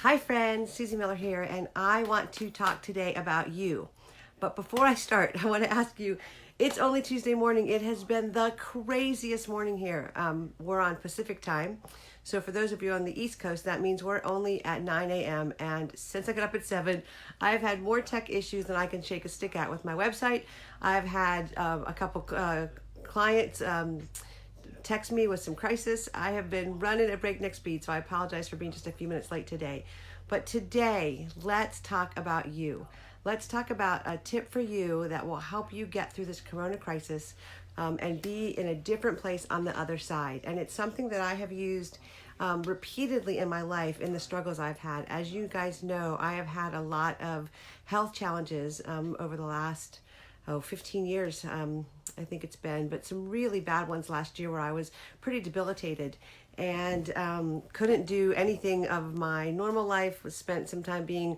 Hi friends, Susie Miller here, and I want to talk today about you. But before I start, I want to ask you, it's only Tuesday morning. It has been the craziest morning here. We're on Pacific time. So for those of you on the East Coast, that means we're only at 9 a.m. And since I got up at 7, I've had more tech issues than I can shake a stick at with my website. I've had a couple clients text me with some crisis. I have been running at breakneck speed, so I apologize for being just a few minutes late today. But today, let's talk about you. Let's talk about a tip for you that will help you get through this corona crisis and be in a different place on the other side. And it's something that I have used repeatedly in my life in the struggles I've had. As you guys know, I have had a lot of health challenges over the last 15 years, I think it's been, but some really bad ones last year where I was pretty debilitated and couldn't do anything of my normal life. Spent some time being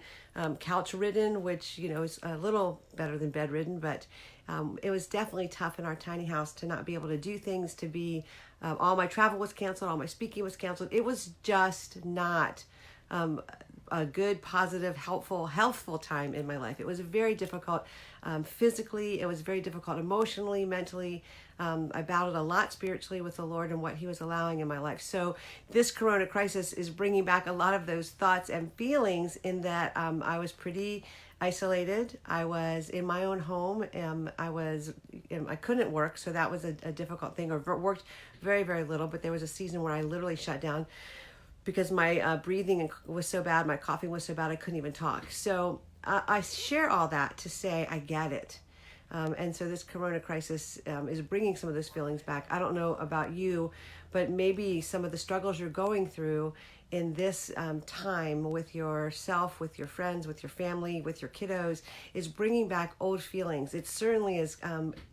couch ridden, which, you know, is a little better than bedridden, but it was definitely tough in our tiny house to not be able to do things, to be, all my travel was canceled, all my speaking was canceled. It was just not a good, positive, helpful, healthful time in my life. It was very difficult physically. It was very difficult emotionally, mentally. I battled a lot spiritually with the Lord and what He was allowing in my life. So this corona crisis is bringing back a lot of those thoughts and feelings in that I was pretty isolated. I was in my own home. I couldn't work, so that was a difficult thing, or worked very, very little, but there was a season where I literally shut down because my breathing was so bad, my coughing was so bad, I couldn't even talk. So I share all that to say I get it. And so this corona crisis is bringing some of those feelings back. I don't know about you, but maybe some of the struggles you're going through in this time with yourself, with your friends, with your family, with your kiddos, is bringing back old feelings. It certainly is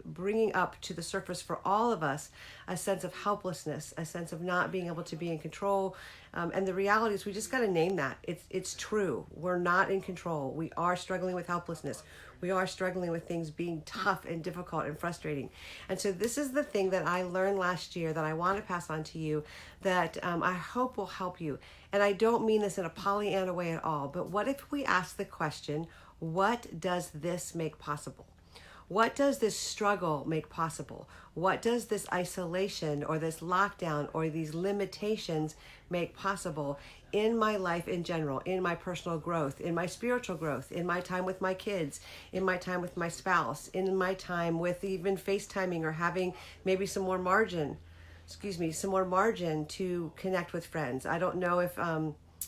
bringing up to the surface for all of us a sense of helplessness, a sense of not being able to be in control. And the reality is we just got to name that. It's true. We're not in control. We are struggling with helplessness. We are struggling with things being tough and difficult and frustrating. And so this is the thing that I learned last year that I want to pass on to you that I hope will help you. And I don't mean this in a Pollyanna way at all, but what if we ask the question, what does this make possible? What does this struggle make possible? What does this isolation or this lockdown or these limitations make possible in my life in general, in my personal growth, in my spiritual growth, in my time with my kids, in my time with my spouse, in my time with even FaceTiming or having maybe some more margin to connect with friends. I don't know if,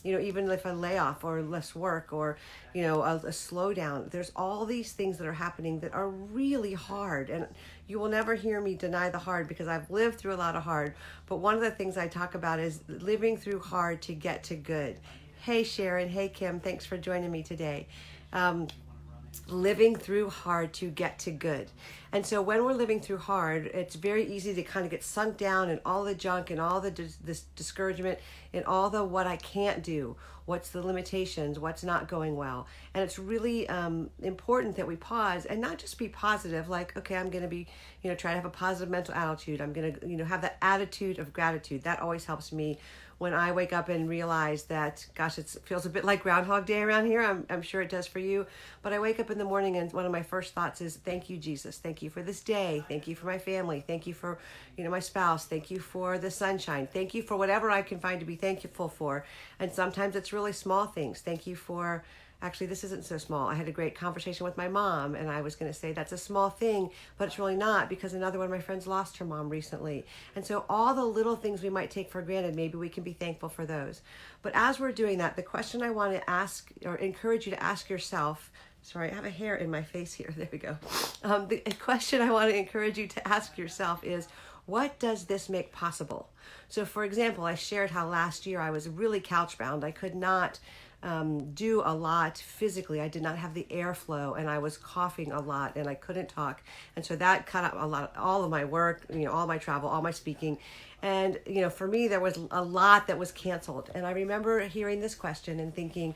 even if a layoff or less work or, a slowdown, there's all these things that are happening that are really hard. And you will never hear me deny the hard because I've lived through a lot of hard. But one of the things I talk about is living through hard to get to good. Hey, Sharon. Hey, Kim. Thanks for joining me today. Living through hard to get to good. And so when we're living through hard, it's very easy to kind of get sunk down in all the junk and all the this discouragement and all the what I can't do, what's the limitations, what's not going well. And it's really important that we pause and not just be positive, like, okay, I'm going to be, try to have a positive mental attitude. I'm going to, have that attitude of gratitude. That always helps me when I wake up and realize that, gosh, it feels a bit like Groundhog Day around here. I'm sure it does for you. But I wake up in the morning and one of my first thoughts is, thank you, Jesus. Thank you for this day. Thank you for my family. Thank you for, my spouse. Thank you for the sunshine. Thank you for whatever I can find to be thankful for. And sometimes it's really small things. Thank you for, actually, this isn't so small. I had a great conversation with my mom, and I was going to say that's a small thing, but it's really not, because another one of my friends lost her mom recently. And so all the little things we might take for granted, maybe we can be thankful for those. But as we're doing that, the question I want to ask or encourage you to ask yourself, sorry, I have a hair in my face here. There we go. The question I want to encourage you to ask yourself is, what does this make possible? So for example, I shared how last year I was really couch-bound. I could not do a lot physically. I did not have the airflow, and I was coughing a lot, and I couldn't talk. And so that cut out all of my work, all my travel, all my speaking. And, for me, there was a lot that was canceled. And I remember hearing this question and thinking,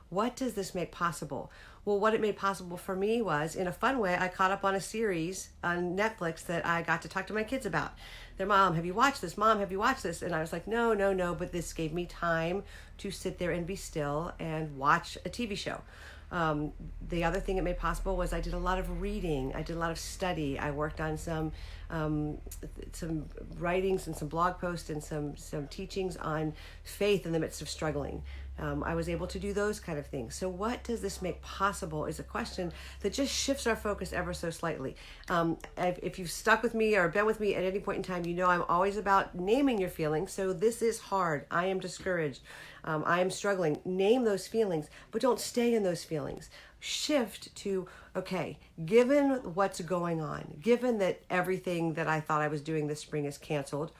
What does this make possible? Well, what it made possible for me was, in a fun way, I caught up on a series on Netflix that I got to talk to my kids about. Their mom, have you watched this? Mom, have you watched this? And I was like, no, no, no. But this gave me time to sit there and be still and watch a TV show. The other thing it made possible was I did a lot of reading. I did a lot of study. I worked on some writings and some blog posts and some teachings on faith in the midst of struggling. I was able to do those kind of things. So what does this make possible is a question that just shifts our focus ever so slightly. If you've stuck with me or been with me at any point in time, you know I'm always about naming your feelings. So this is hard. I am discouraged. I am struggling. Name those feelings, but don't stay in those feelings. Shift to, okay, given what's going on, given that everything that I thought I was doing this spring is canceled,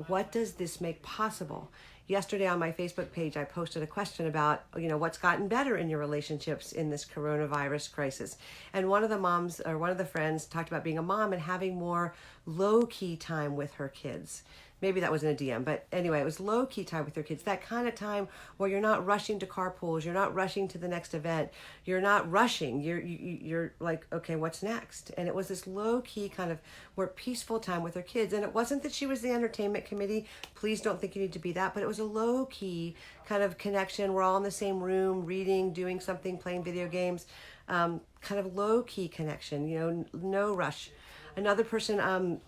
what does this make possible? Yesterday on my Facebook page, I posted a question about, what's gotten better in your relationships in this coronavirus crisis. And one of the moms or one of the friends talked about being a mom and having more low-key time with her kids. Maybe that wasn't a DM, but anyway, it was low-key time with your kids. That kind of time where you're not rushing to carpools, you're not rushing to the next event, you're not rushing. You're like, okay, what's next? And it was this low-key kind of more peaceful time with her kids. And it wasn't that she was the entertainment committee. Please don't think you need to be that. But it was a low-key kind of connection. We're all in the same room, reading, doing something, playing video games. Kind of low-key connection. No rush. Another person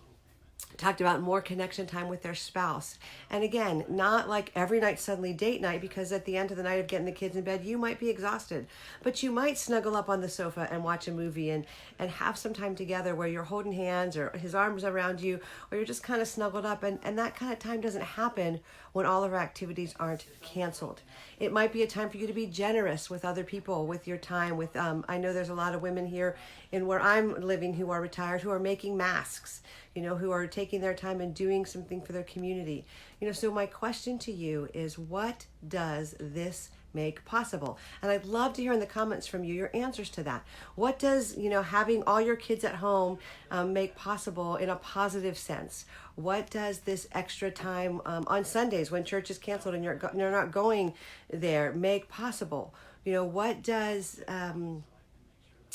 talked about more connection time with their spouse. And again, not like every night suddenly date night, because at the end of the night of getting the kids in bed, you might be exhausted. But you might snuggle up on the sofa and watch a movie and have some time together where you're holding hands or his arms around you, or you're just kind of snuggled up. And that kind of time doesn't happen when all of our activities aren't canceled. It might be a time for you to be generous with other people, with your time. With I know there's a lot of women here in where I'm living who are retired, who are making masks, who are taking their time and doing something for their community. So my question to you is, what does this make possible? And I'd love to hear in the comments from you your answers to that. What does having all your kids at home make possible in a positive sense? What does this extra time on Sundays when church is canceled and you're not going there make possible? What does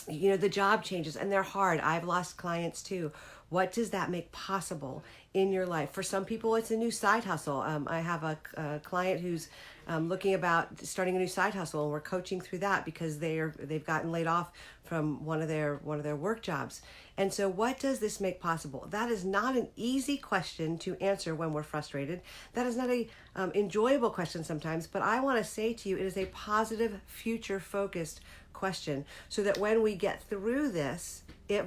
the job changes, and they're hard. I've lost clients too. What does that make possible in your life? For some people, it's a new side hustle. I have a client who's looking about starting a new side hustle, and we're coaching through that because they've gotten laid off from one of their work jobs. And so what does this make possible? That is not an easy question to answer when we're frustrated. That is not a enjoyable question sometimes, but I want to say to you, it is a positive, future-focused question, so that when we get through this, we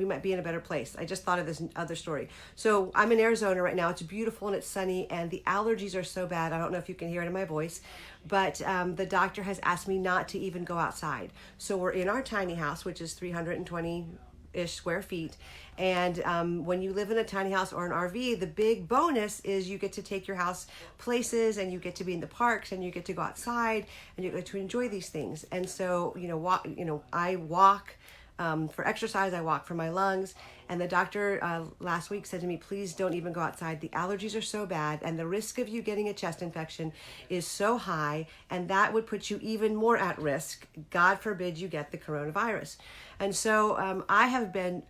might be in a better place. I just thought of this other story. So I'm in Arizona right now. It's beautiful and it's sunny, and the allergies are so bad. I don't know if you can hear it in my voice, but the doctor has asked me not to even go outside. So we're in our tiny house, which is 320-ish square feet. And when you live in a tiny house or an RV, the big bonus is you get to take your house places, and you get to be in the parks, and you get to go outside, and you get to enjoy these things. And so, I walk. For exercise, I walk for my lungs. And the doctor last week said to me, please don't even go outside. The allergies are so bad, and the risk of you getting a chest infection is so high, and that would put you even more at risk. God forbid you get the coronavirus. And so I have been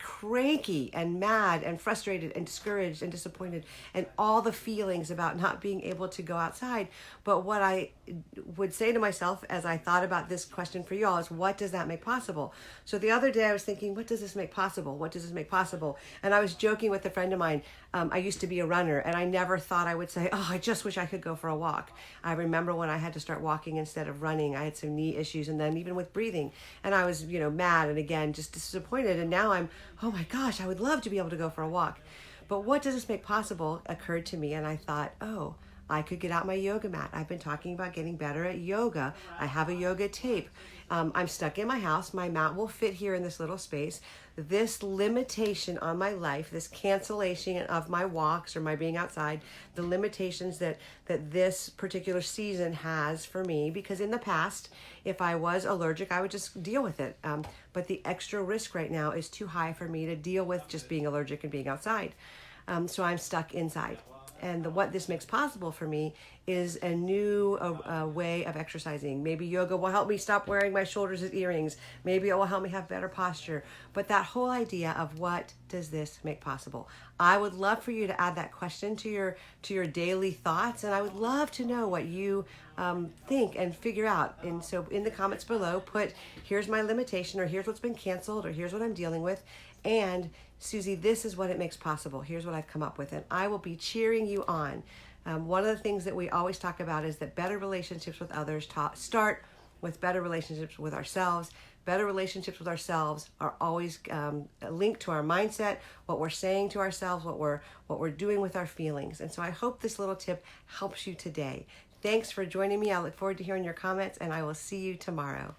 cranky and mad and frustrated and discouraged and disappointed and all the feelings about not being able to go outside. But what I would say to myself as I thought about this question for you all is, what does that make possible? So the other day I was thinking, what does this make possible? What does this make possible? And I was joking with a friend of mine. I used to be a runner, and I never thought I would say, oh, I just wish I could go for a walk. I remember when I had to start walking instead of running. I had some knee issues, and then even with breathing, and I was mad and again just disappointed. And now I'm, oh my gosh, I would love to be able to go for a walk. But what does this make possible occurred to me, and I thought, oh, I could get out my yoga mat. I've been talking about getting better at yoga. I have a yoga tape. I'm stuck in my house. My mat will fit here in this little space. This limitation on my life, this cancellation of my walks or my being outside, the limitations that this particular season has for me, because in the past, if I was allergic, I would just deal with it. But the extra risk right now is too high for me to deal with just being allergic and being outside. So I'm stuck inside. what this makes possible for me is a new way of exercising. Maybe yoga will help me stop wearing my shoulders as earrings. Maybe it will help me have better posture. But that whole idea of what does this make possible? I would love for you to add that question to your daily thoughts, and I would love to know what you think and figure out. And so in the comments below, put here's my limitation, or here's what's been canceled, or here's what I'm dealing with, and Susie, this is what it makes possible. Here's what I've come up with, and I will be cheering you on. One of the things that we always talk about is that better relationships with others start with better relationships with ourselves. Better relationships with ourselves are always linked to our mindset, what we're saying to ourselves, what we're doing with our feelings. And so I hope this little tip helps you today. Thanks for joining me. I look forward to hearing your comments, and I will see you tomorrow.